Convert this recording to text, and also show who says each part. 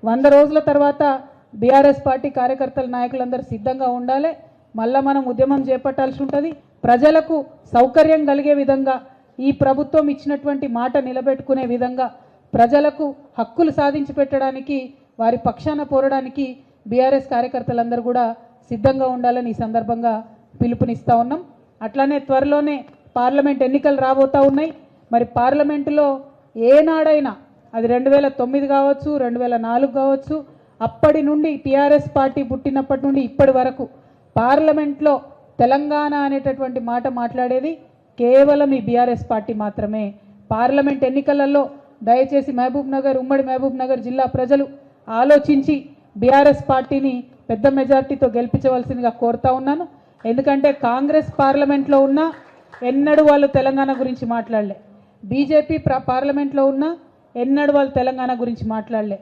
Speaker 1: 100 రోజుల తర్వాత BRS party కార్యకర్తల నాయకులందరూ సిద్ధంగా ఉండాలి. మళ్ళా మనం ఉద్యమం చేపట్టాల్సి ఉంటుంది. ప్రజలకు సౌకర్యం కలిగే విధంగా ఈ ప్రభుత్వం ఇచ్చినటువంటి మాట నిలబెట్టుకునే విధంగా ప్రజలకు హక్కులు సాధించి పెట్టడానికి వారి పక్షాన పోరాడానికి బీఆర్ఎస్ కార్యకర్తలందరూ కూడా సిద్ధంగా ఉండాలని ఈ సందర్భంగా పిలుపునిస్తా ఉన్నాం. అట్లానే త్వరలోనే పార్లమెంట్ ఎన్నికలు రాబోతా ఉన్నాయి. మరి పార్లమెంటులో ఏనాడైనా అది 2009 కావచ్చు, 2004 కావచ్చు, అప్పటి నుండి టీఆర్ఎస్ పార్టీ పుట్టినప్పటి నుండి ఇప్పటి వరకు పార్లమెంట్లో తెలంగాణ అనేటటువంటి మాట మాట్లాడేది కేవలం ఈ బీఆర్ఎస్ పార్టీ మాత్రమే. పార్లమెంట్ ఎన్నికలలో దయచేసి ఉమ్మడి మహబూబ్ నగర్ జిల్లా ప్రజలు ఆలోచించి బీఆర్ఎస్ పార్టీని పెద్ద మెజార్టీతో గెలిపించవలసిందిగా కోరుతా ఉన్నాను. ఎందుకంటే కాంగ్రెస్ పార్లమెంట్లో ఉన్నా ఎన్నడూ వాళ్ళు తెలంగాణ గురించి మాట్లాడలే, బీజేపీ పార్లమెంట్లో ఉన్నా ఎన్నడూ వాళ్ళు తెలంగాణ గురించి మాట్లాడలే.